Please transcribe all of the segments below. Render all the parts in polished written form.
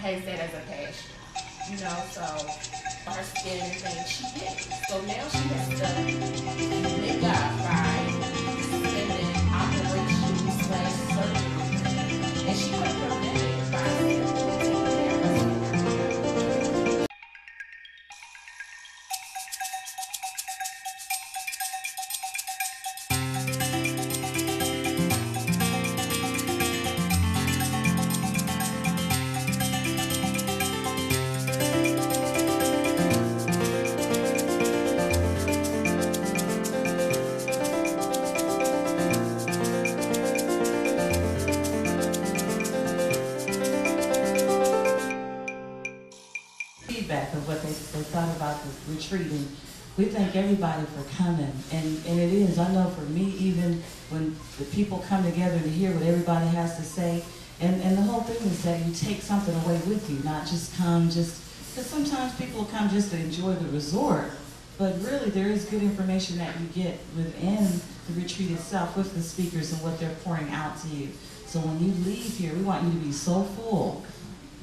has that as a passion, you know, so her skin and things she gets. So now she has to make up by spending operations slash surgery. And she could have prevented by simply taking care of herself. Feedback of what they thought about the retreat, and we thank everybody for coming, and it is, I know for me, even when the people come together to hear what everybody has to say, and the whole thing is that you take something away with you, not just come just, because sometimes people come just to enjoy the resort, but really there is good information that you get within the retreat itself with the speakers and what they're pouring out to you. So when you leave here, we want you to be so full.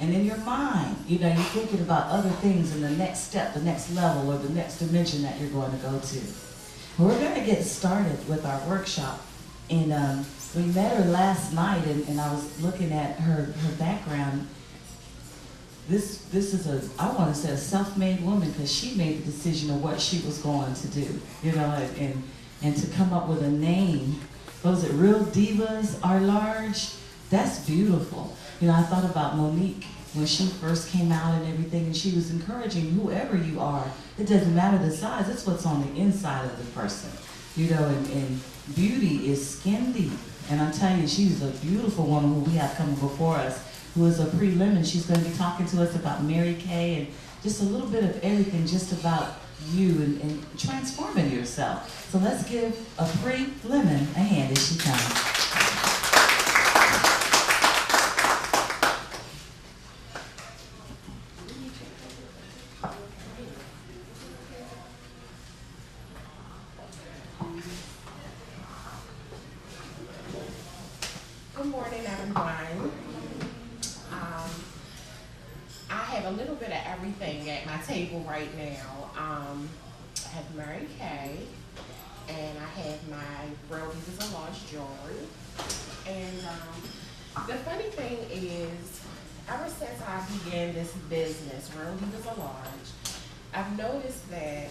And in your mind, you know, you're thinking about other things in the next step, the next level, or the next dimension that you're going to go to. We're going to get started with our workshop. And we met her last night, and I was looking at her background. This is I want to say a self-made woman, because she made the decision of what she was going to do, you know, and to come up with a name. Those are real divas are large. That's beautiful. You know, I thought about Monique when she first came out and everything, and she was encouraging whoever you are. It doesn't matter the size, it's what's on the inside of the person. You know, and beauty is skin deep. And I'm telling you, she's a beautiful woman who we have coming before us, who is Apri Lemon. She's going to be talking to us about Mary Kay and just a little bit of everything just about you and transforming yourself. So let's give Apri Lemon a hand as she comes. Good morning, everyone. I have a little bit of everything at my table right now. I have Mary Kay, and I have my Real Divas of Large jewelry. And the funny thing is, ever since I began this business, Real Divas of Large, I've noticed that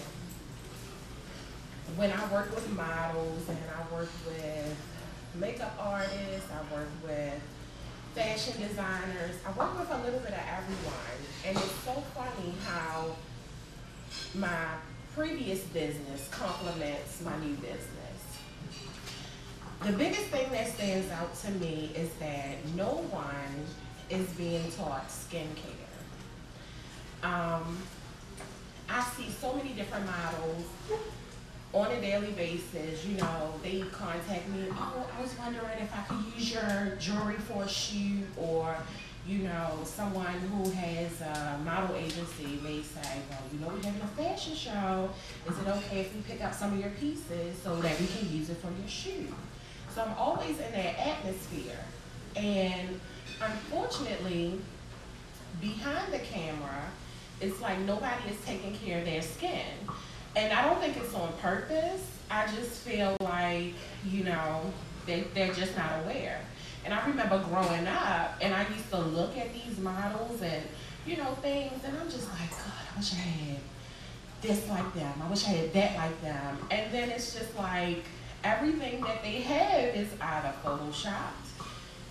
when I work with models and I work with makeup artists, I work with fashion designers, I work with a little bit of everyone. And it's so funny how my previous business complements my new business. The biggest thing that stands out to me is that no one is being taught skincare. I see so many different models on a daily basis. You know, they contact me, oh, I was wondering if I could use your jewelry for a shoot, or, you know, someone who has a model agency may say, well, you know, we're having a fashion show. Is it okay if we pick up some of your pieces so that we can use it for your shoot? So I'm always in that atmosphere. And unfortunately, behind the camera, it's like nobody is taking care of their skin. And I don't think it's on purpose. I just feel like, you know, they're just not aware. And I remember growing up, and I used to look at these models and, you know, things, and I'm just like, God, I wish I had this like them. I wish I had that like them. And then it's just like, everything that they have is either photoshopped,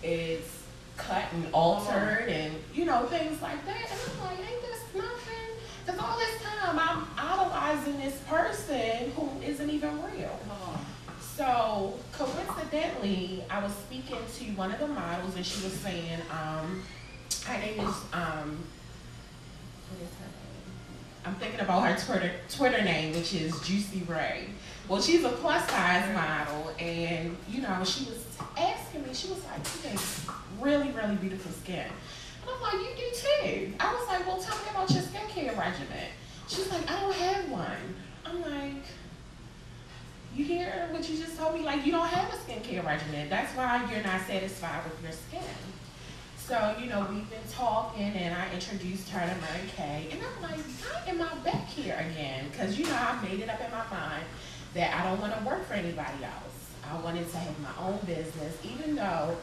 it's cut and altered, and, you know, things like that. And I'm like, ain't this nothing? Because all this time I'm idolizing this person who isn't even real. So coincidentally, I was speaking to one of the models, and she was saying, her name is, what is her name? I'm thinking about her Twitter name, which is Juicy Ray. Well, she's a plus size model, and you know, she was asking me, she was like, you have really, really beautiful skin. And I'm like, you do too. I was like, well, tell me about your skincare regimen. She's like, I don't have one. I'm like, you hear what you just told me? Like, you don't have a skincare regimen. That's why you're not satisfied with your skin. So, you know, we've been talking and I introduced her to Mary Kay. And I'm like, why am I back here again? Because, you know, I made it up in my mind that I don't want to work for anybody else. I wanted to have my own business, even though,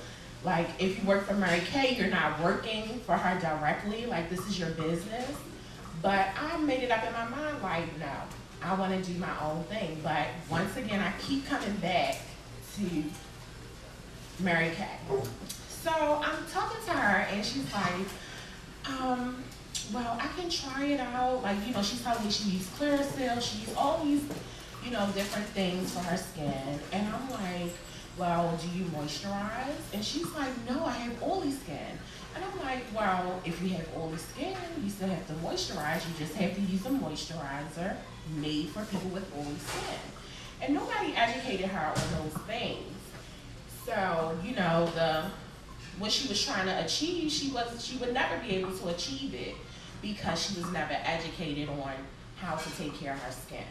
like, if you work for Mary Kay, you're not working for her directly. Like, this is your business. But I made it up in my mind, like, no, I want to do my own thing. But once again, I keep coming back to Mary Kay. So I'm talking to her, and she's like, well, I can try it out. Like, you know, she's telling me she uses Clearasil, she uses all these, you know, different things for her skin. And I'm like, well, do you moisturize? And she's like, no, I have oily skin. And I'm like, well, if you have oily skin, you still have to moisturize. You just have to use a moisturizer made for people with oily skin. And nobody educated her on those things. So, you know, what she was trying to achieve, she would never be able to achieve it because she was never educated on how to take care of her skin.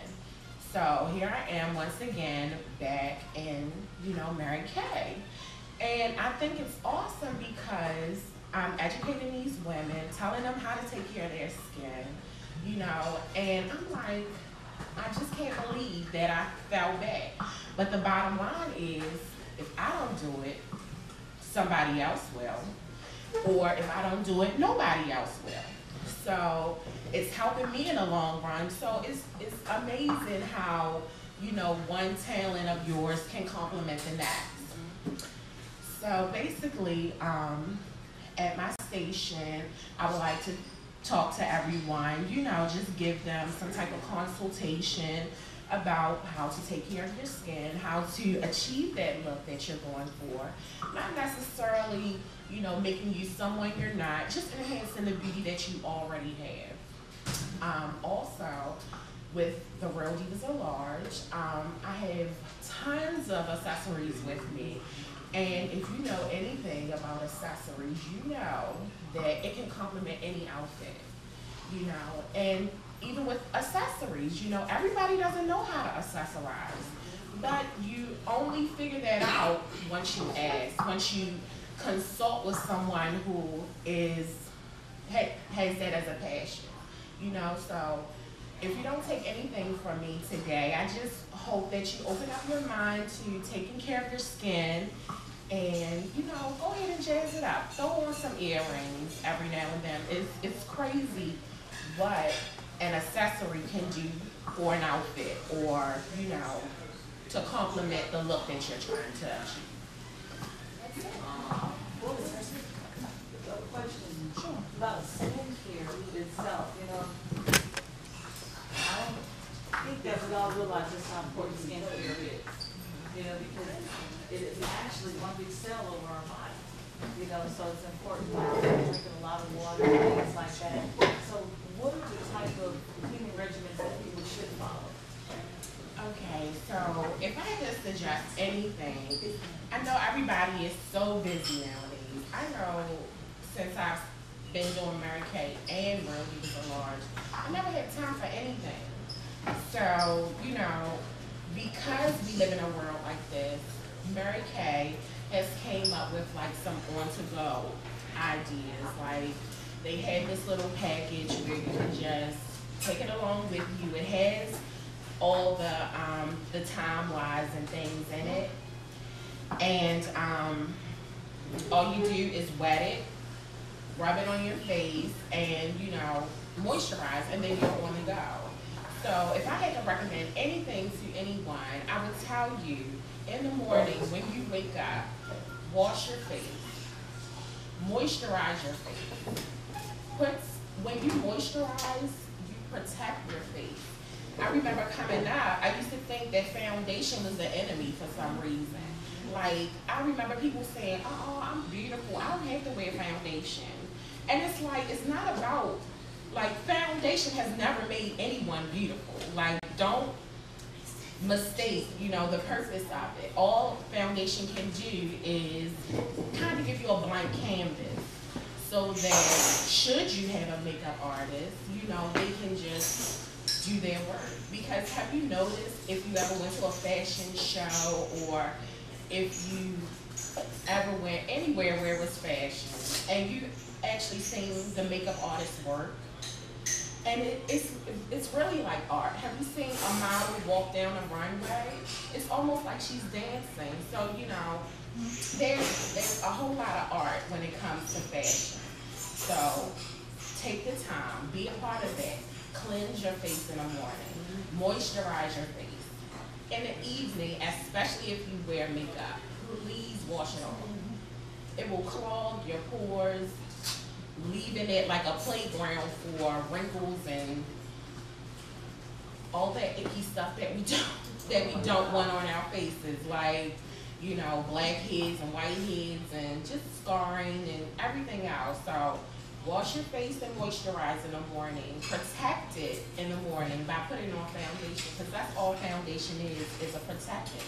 So here I am once again back in, you know, Mary Kay. And I think it's awesome because I'm educating these women, telling them how to take care of their skin, you know, and I'm like, I just can't believe that I fell back. But the bottom line is, if I don't do it, somebody else will. Or if I don't do it, nobody else will. So it's helping me in the long run. So it's amazing how, you know, one talent of yours can complement the next. So basically, at my station, I would like to talk to everyone, you know, just give them some type of consultation about how to take care of your skin, how to achieve that look that you're going for. Not necessarily, you know, making you someone you're not, just enhancing the beauty that you already have. Also, with the Real Divas at Large, I have tons of accessories with me. And if you know anything about accessories, you know that it can complement any outfit, you know. And even with accessories, you know, everybody doesn't know how to accessorize, but you only figure that out once you ask, once you consult with someone who has that as a passion, you know. So if you don't take anything from me today, I just hope that you open up your mind to taking care of your skin and, you know, go ahead and jazz it up. Throw on some earrings every now and then. It's crazy what an accessory can do for an outfit, or, you know, to complement the look that you're trying to achieve. What was a question about skincare itself? You know, I don't think that we all realize just how important skincare is. You know, because it is actually one big cell over our body. You know, so it's important. Drinking a lot of water and things like that. So, what are the type of cleaning regimens that people should follow? Okay, so if I had to suggest anything, I know everybody is so busy nowadays. I know since I've been doing Mary Kay and Real Divas at Large, I never had time for anything. So, you know, because we live in a world like this, Mary Kay has came up with like some on-to-go ideas. Like, they had this little package where you can just take it along with you. It has all the time-wise and things in it. And all you do is wet it, rub it on your face, and, you know, moisturize, and then you're on the go. So if I had to recommend anything to anyone, I would tell you, in the morning when you wake up, wash your face, moisturize your face. When you moisturize, you protect your face. I remember coming up, I used to think that foundation was the enemy for some reason. Like, I remember people saying, oh, I'm beautiful, I don't have to wear foundation. And it's like, it's not about, like, foundation has never made anyone beautiful. Like, don't mistake, you know, the purpose of it. All foundation can do is kind of give you a blank canvas so that should you have a makeup artist, you know, they can just do their work. Because have you noticed, if you ever went to a fashion show or if you ever went anywhere where it was fashion, and you actually seen the makeup artist work. And it's really like art. Have you seen a model walk down a runway? It's almost like she's dancing. So, you know, there's a whole lot of art when it comes to fashion. So take the time, be a part of that. Cleanse your face in the morning, moisturize your face. In the evening, especially if you wear makeup, please wash it off. It will clog your pores, leaving it like a playground for wrinkles and all that icky stuff that we don't want on our faces, like, you know, blackheads and whiteheads and just scarring and everything else. So wash your face and moisturize in the morning. Protect it in the morning by putting on foundation, because that's all foundation is a protection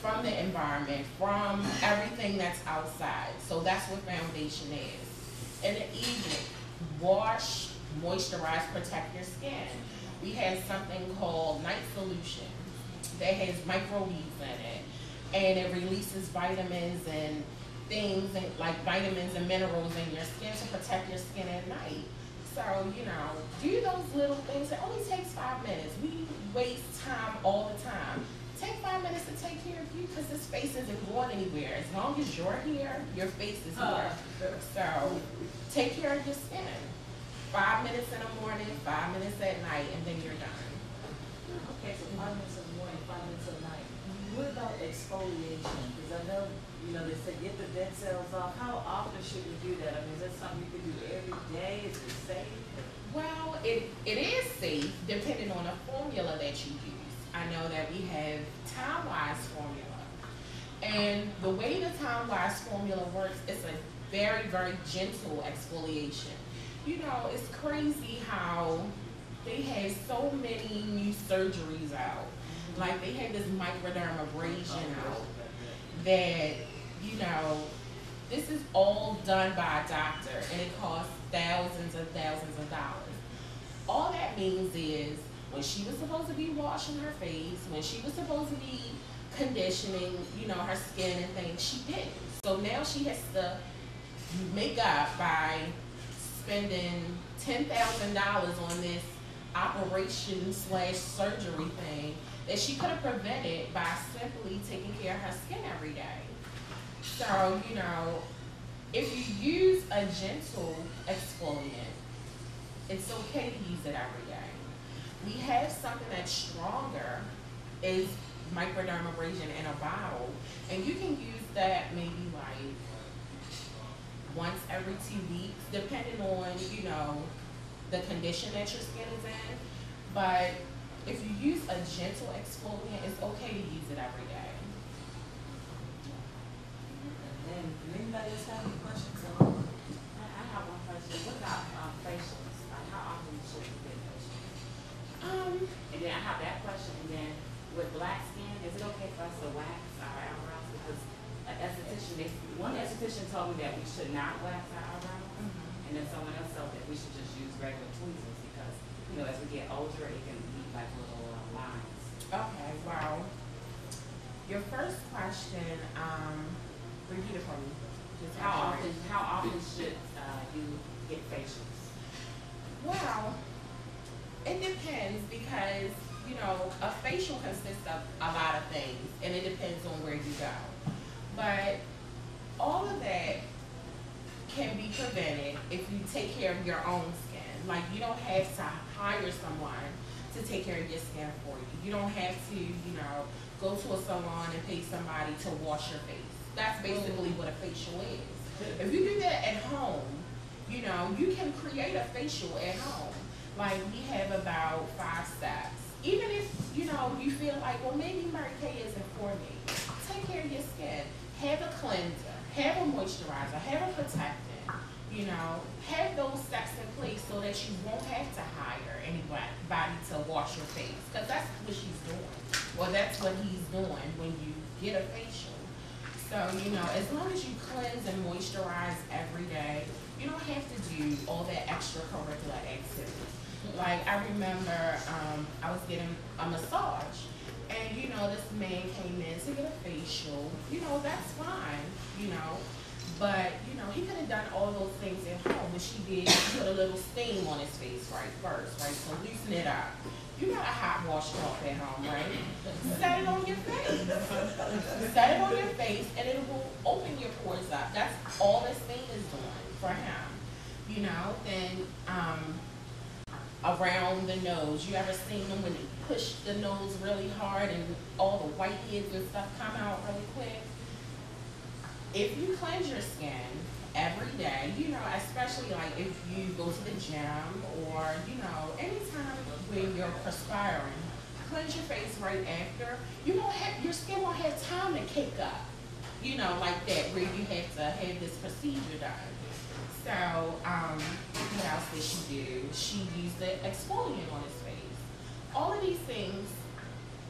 from the environment, from everything that's outside. So that's what foundation is. In the evening, wash, moisturize, protect your skin. We have something called night solution that has microweaves in it, and it releases vitamins and things and like vitamins and minerals in your skin to protect your skin at night. So, you know, do those little things. It only takes 5 minutes. We waste time all the time. Take 5 minutes to take care of you, because this face isn't going anywhere. As long as you're here, your face is here. So take care of your skin. 5 minutes in the morning, 5 minutes at night, and then you're done. Okay, so 5 minutes in the morning, 5 minutes at night. What about exfoliation? Because I know, you know, they say get the dead cells off. How often should we do that? I mean, is that something you can do every day? Is it safe? Well, it is safe depending on the formula that you use. I know that we have Time-Wise formula. And the way the Time-Wise formula works, it's a very, very gentle exfoliation. You know, it's crazy how they have so many new surgeries out. Like they have this microdermabrasion out that, you know, this is all done by a doctor and it costs thousands and thousands of dollars. All that means is when she was supposed to be washing her face, when she was supposed to be conditioning, you know, her skin and things, she didn't. So now she has to make up by spending $10,000 on this operation / surgery thing that she could have prevented by simply taking care of her skin every day. So, you know, if you use a gentle exfoliant, it's okay to use it every day. We have something that's stronger, is microdermabrasion in a bottle, and you can use that maybe like once every 2 weeks, depending on, you know, the condition that your skin is in. But if you use a gentle exfoliant, it's okay to use it every day. And anybody else have any questions? I have one question. What about facials? Like how often should you get facials? And then I have that question. And then with black skin, is it okay for us to wax our eyebrows? Because an esthetician, one esthetician told me that we should not wax our eyebrows, and then someone else told that we should just use regular tweezers because, you know, as we get older, it can leave like little lines. Okay, well, your first question, repeat it for me. Just How often should you get facials? Well, it depends because, you know, a facial consists of a lot of things and it depends on where you go. But all of that can be prevented if you take care of your own skin. Like you don't have to hire someone to take care of your skin for you. You don't have to, you know, go to a salon and pay somebody to wash your face. That's basically what a facial is. If you do that at home, you know, you can create a facial at home. Like we have about 5 steps. Even if, you know, you feel like, well, maybe Mary Kay isn't for me. Take care of your skin. Have a cleanser, have a moisturizer, have a protectant, you know, have those steps in place so that you won't have to hire anybody to wash your face. Because that's what she's doing. Well, that's what he's doing when you get a facial. So, you know, as long as you cleanse and moisturize every day, you don't have to do all that extracurricular activity. Like, I remember I was getting a massage, and, you know, this man came in to get a facial. You know, that's fine, you know. But, you know, he could have done all those things at home, but she did put a little steam on his face right first, right? So loosen it up. You got a hot washcloth at home, right? Set it on your face. Set it on your face and it will open your pores up. That's all this steam is doing for him. You know, then around the nose. You ever seen them when they push the nose really hard and all the whiteheads and stuff come out really quick? If you cleanse your skin every day, you know, especially like if you go to the gym or, you know, anytime when you're perspiring, cleanse your face right after. Your skin won't have time to cake up, you know, like that, where you have to have this procedure done. So, what else did she do? She used the exfoliant on his face. All of these things,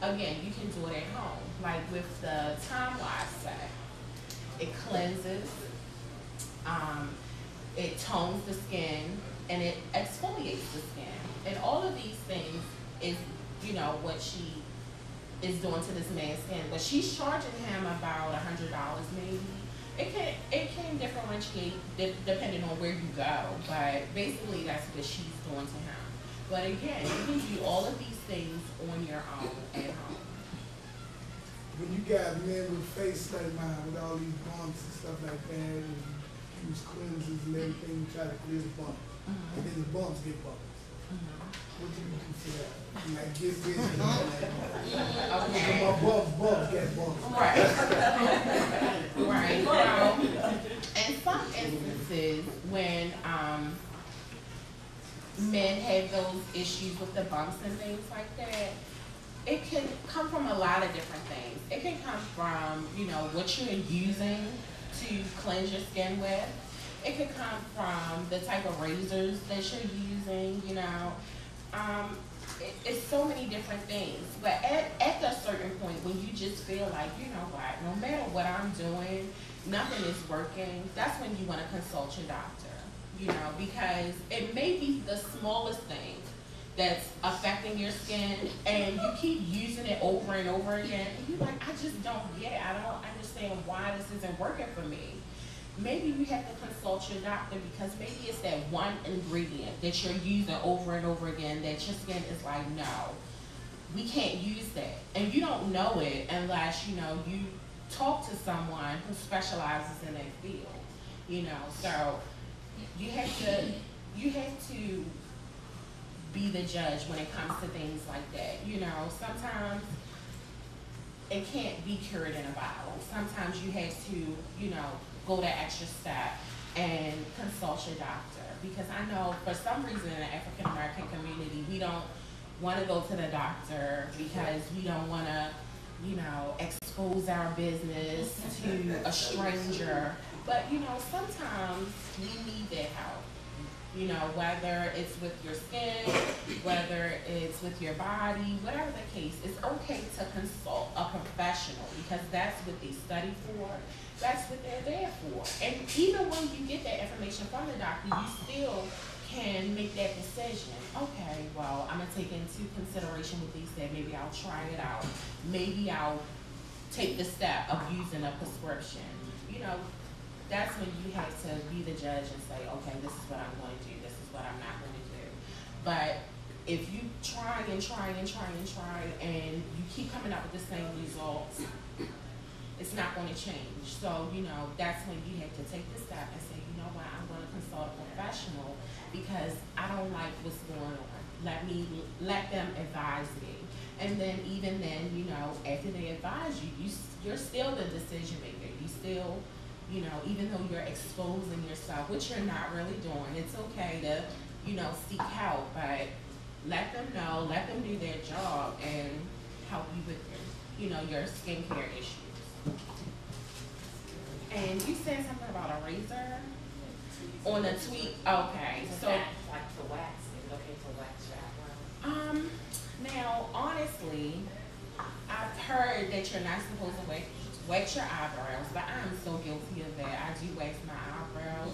again, you can do it at home. Like with the time-wise set, it cleanses, it tones the skin, and it exfoliates the skin. And all of these things is, you know, what she is doing to this man's skin. But she's charging him about $100 maybe. It can differentiate depending on where you go, but basically that's what she's doing to him. But again, you can do all of these things on your own at home. When you got men with face like mine, with all these bumps and stuff like that, and use cleansers and everything, try to clear the bumps, and then the bumps get bumps. What do you do for that? Like get rid of that. Okay. My bumps get bumps. Right. Right. Well, in some instances, when men have those issues with the bumps and things like that, it can come from a lot of different things. It can come from, you know, what you're using to cleanse your skin with. It could come from the type of razors that you're using, you know. It's so many different things. But at a certain point, when you just feel like, you know what, no matter what I'm doing, nothing is working, that's when you want to consult your doctor, you know, because it may be the smallest thing that's affecting your skin, and you keep using it over and over again, and you're like, I just don't get it. I don't understand why this isn't working for me. Maybe you have to consult your doctor, because maybe it's that one ingredient that you're using over and over again that your skin is like, no, we can't use that. And you don't know it unless, you know, you talk to someone who specializes in that field, you know. So you have to be the judge when it comes to things like that. You know, sometimes it can't be cured in a bottle. Sometimes you have to, you know, go the extra step and consult your doctor. Because I know for some reason in the African American community, we don't want to go to the doctor because we don't want to, you know, expose our business to a stranger. But, you know, sometimes we need that help. You know, whether it's with your skin, whether it's with your body, whatever the case, it's okay to consult a professional, because that's what they study for. That's what they're there for. And even when you get that information from the doctor, you still can make that decision. Okay, well, I'm going to take into consideration what they said. Maybe I'll try it out. Maybe I'll take the step of using a prescription. You know, that's when you have to be the judge and say, okay, this is what I'm going to do, this is what I'm not going to do. But if you try and try and try and try and you keep coming up with the same results, it's not going to change. So, you know, that's when you have to take the step and say, you know what, I'm going to consult a professional because I don't like what's going on. Let them advise me. And then even then, you know, after they advise you, you're still the decision maker. You still, you know, even though you're exposing yourself, which you're not really doing, it's okay to, you know, seek help, but let them know, let them do their job and help you with your, you know, your skincare issues. And you said something about a razor on a tweet. Okay, so like to wax, is it okay to wax your eyebrows? Now honestly, I've heard that you're not supposed to wax your eyebrows, but I'm so guilty of that. I do wax my eyebrows.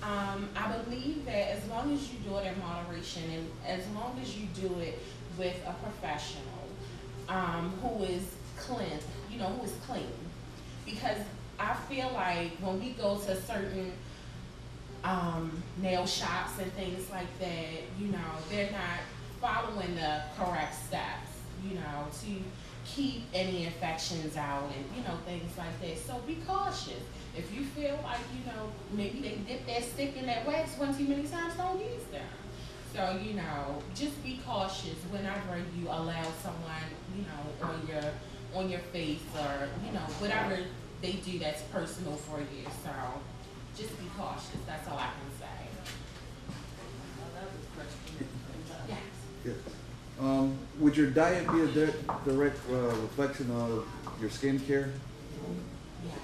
I believe that as long as you do it in moderation and as long as you do it with a professional who is clean, you know, who is clean, because I feel like when we go to certain nail shops and things like that, you know, they're not following the correct steps, you know, to keep any infections out and, you know, things like that. So be cautious. If you feel like, you know, maybe they dip that stick in that wax one too many times, don't use them. So, you know, just be cautious whenever you allow someone, you know, on your face or, you know, whatever they do that's personal for you. So just be cautious. That's all I can say. Another question. Yes. Yes. Would your diet be a direct reflection of your skincare? Yes.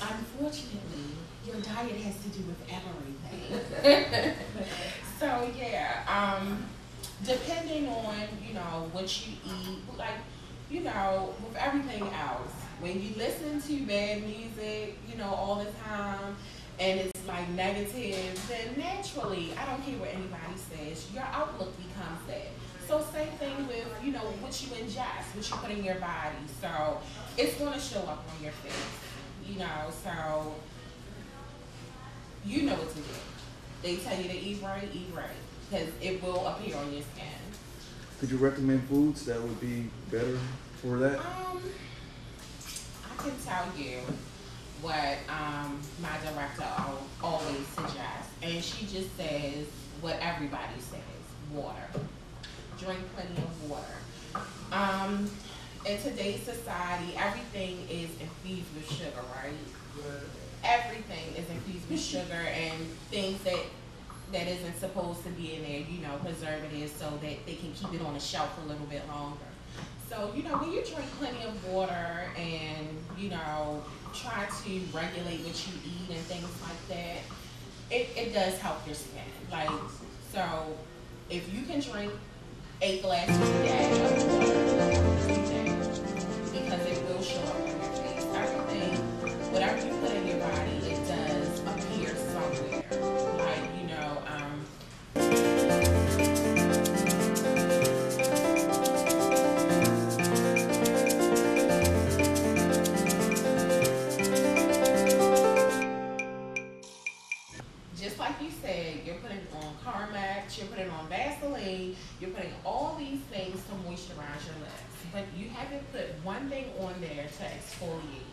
Unfortunately, your diet has to do with everything. So yeah, depending on, you know, what you eat, like, you know, with everything else, when you listen to bad music, you know, all the time, and it's like negative, then naturally, I don't care what anybody says, your outlook becomes that. So same thing with, you know, what you ingest, what you put in your body. So it's going to show up on your face, you know, so you know what to do. They tell you to eat right, because it will appear on your skin. Could you recommend foods that would be better for that? I can tell you what my director always suggests, and she just says what everybody says: water. Drink plenty of water. In today's society, everything is infused with sugar, right? Everything is infused with sugar and things that isn't supposed to be in there, you know, preservatives, so that they can keep it on the shelf a little bit longer. So, you know, when you drink plenty of water and, you know, try to regulate what you eat and things like that, it does help your skin. Like, so if you can drink 8 glasses a day of water, do that, because it will show up on your face. Everything, whatever you put in your body, it does appear somewhere. Like, you know, just like you said, you're putting on Carmex, you're putting on Vaseline, you're putting all these things to moisturize your lips, but you haven't put one thing on there to exfoliate.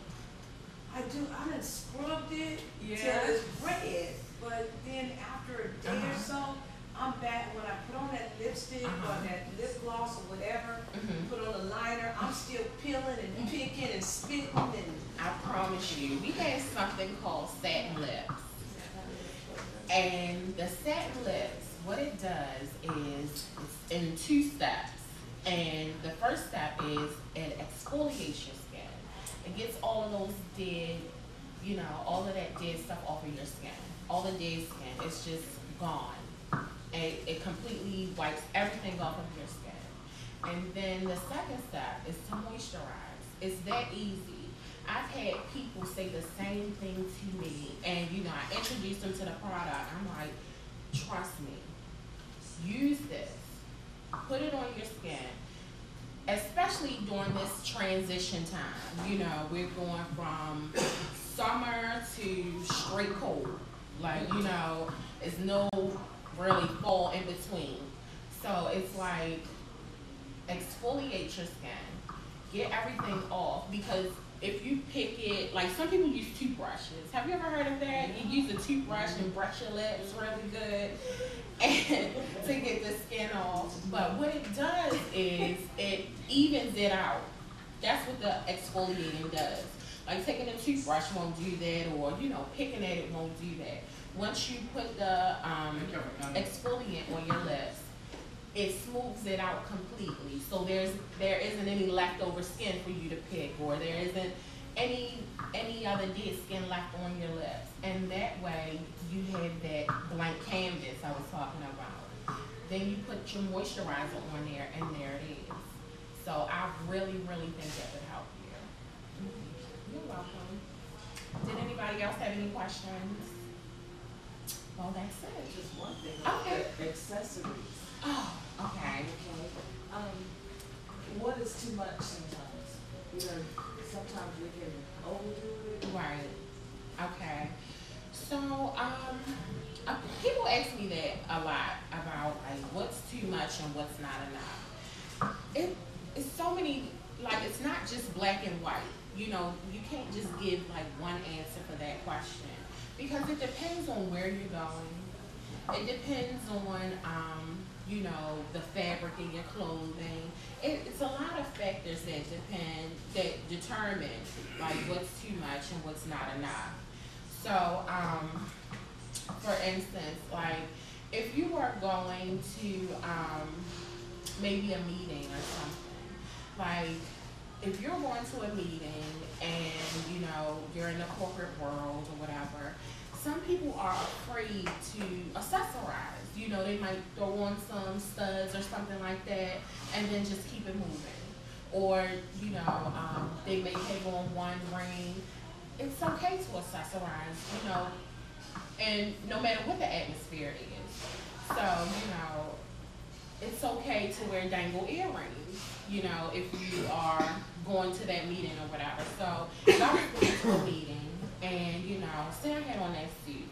I do. I done scrubbed it Yeah. till it's red, but then after a day or so, I'm back. When I put on that lipstick or that lip gloss or whatever, put on a liner, I'm still peeling and picking and spitting and. I promise you, we have something called satin lips. And the satin lips, what it does is it's in 2 steps. And the first step is it exfoliates your skin. It gets all of those dead, you know, all of that dead stuff off of your skin. All the dead skin, it's just gone. And it completely wipes everything off of your skin. And then the second step is to moisturize. It's that easy. I've had people say the same thing to me, and you know, I introduced them to the product. I'm like, trust me, use this, put it on your skin, especially during this transition time. You know, we're going from summer to straight cold. Like, you know, it's no really fall in between. So it's like, exfoliate your skin, get everything off, because if you pick it, like some people use toothbrushes. Have you ever heard of that? You use a toothbrush and brush your lips really good and to get the skin off. But what it does is it evens it out. That's what the exfoliating does. Like taking a toothbrush won't do that, or you know, picking at it won't do that. Once you put the exfoliant on your lips, it smooths it out completely. So there isn't any leftover skin for you to pick, or there isn't any other dead skin left on your lips. And that way you have that blank canvas I was talking about. Then you put your moisturizer on there, and there it is. So I really, really think that would help you. You're welcome. Did anybody else have any questions? Well, that's it. Just one thing. Okay. Accessories. Oh, okay. Okay. What is too much sometimes? You know, sometimes we can overdo it. Right. Okay. So, people ask me that a lot about like what's too much and what's not enough. It's so many, like it's not just black and white. You know, you can't just give like one answer for that question because it depends on where you're going. It depends on, you know, the fabric in your clothing. It's a lot of factors that determine like what's too much and what's not enough. So, for instance, like if you were going to maybe a meeting or something, like if you're going to a meeting and you know you're in the corporate world or whatever, some people are afraid to accessorize. You know, they might throw on some studs or something like that and then just keep it moving. Or, you know, they may have on one ring. It's okay to accessorize, you know, and no matter what the atmosphere is. So, you know, it's okay to wear dangle earrings, you know, if you are going to that meeting or whatever. So if I was going to a meeting and, you know, say I had on that suit.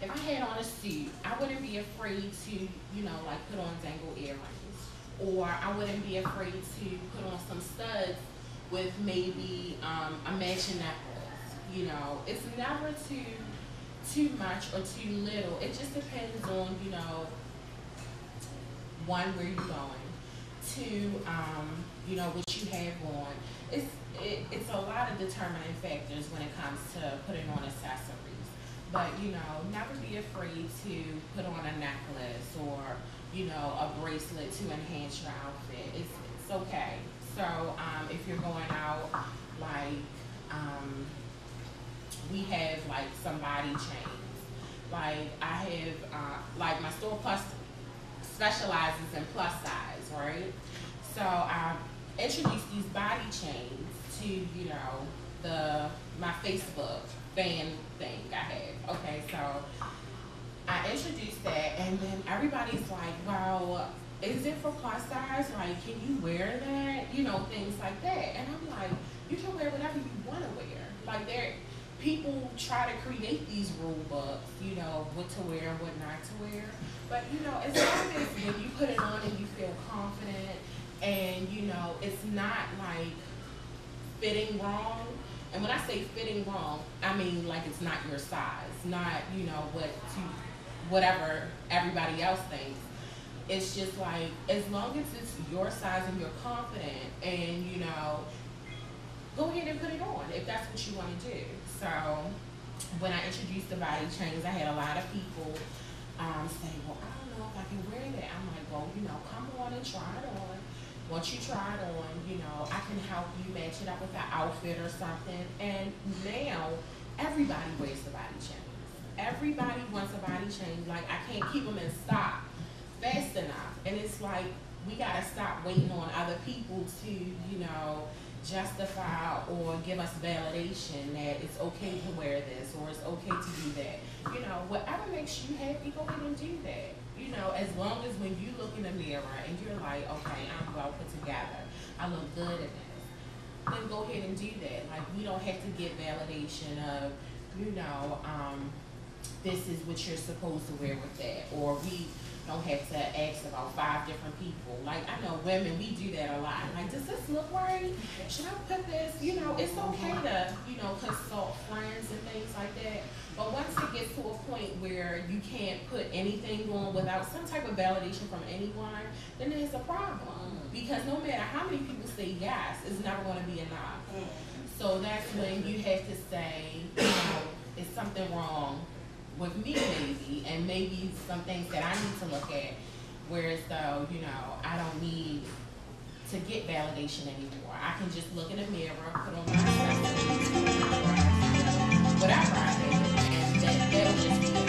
If I had on a suit, I wouldn't be afraid to, you know, like put on dangle earrings. Or I wouldn't be afraid to put on some studs with maybe a matching necklace. You know, it's never too much or too little. It just depends on, you know, one, where you're going, two, you know, what you have on. It's a lot of determining factors when it comes to putting on accessories. But, you know, never be afraid to put on a necklace or, you know, a bracelet to enhance your outfit. It's okay. So, if you're going out, like, we have, like, some body chains. Like, I have, like, my store plus specializes in plus size, right? So, I introduced these body chains to, you know, my Facebook fan thing I have. Okay, so I introduced that, and then everybody's like, well, is it for plus size? Like, can you wear that? You know, things like that. And I'm like, you can wear whatever you want to wear. Like, people try to create these rule books, you know, what to wear and what not to wear. But, you know, as long as when you put it on and you feel confident and, you know, it's not like fitting wrong. And when I say fitting wrong, I mean like it's not your size, not, you know, whatever everybody else thinks. It's just like, as long as it's your size and you're confident and, you know, go ahead and put it on if that's what you want to do. So when I introduced the body chains, I had a lot of people say, well, I don't know if I can wear that. I'm like, well, you know, come on and try it on. Once you try it on, you know, I can help you match it up with an outfit or something. And now everybody wears the body chains. Everybody wants a body chain. Like, I can't keep them in stock fast enough. And it's like, we gotta stop waiting on other people to, you know, justify or give us validation that it's okay to wear this or it's okay to do that. You know, whatever makes you happy, go ahead and do that. You know, as long as when you look in the mirror and you're like, okay, I'm well put together, I look good in this, then go ahead and do that. Like, we don't have to get validation of, you know, this is what you're supposed to wear with that, or we don't have to ask about 5 different people. Like, I know women, we do that a lot. Like, does this look right? Should I put this? You know, it's okay to, you know, consult friends and things like that. But once it gets to a point where you can't put anything on without some type of validation from anyone, then there's a problem. Because no matter how many people say yes, it's never going to be enough. So that's when you have to say, you know, is something wrong with me maybe, and maybe some things that I need to look at, whereas though, you know, I don't need to get validation anymore. I can just look in the mirror, put on my accessories, whatever I have, and that'll just be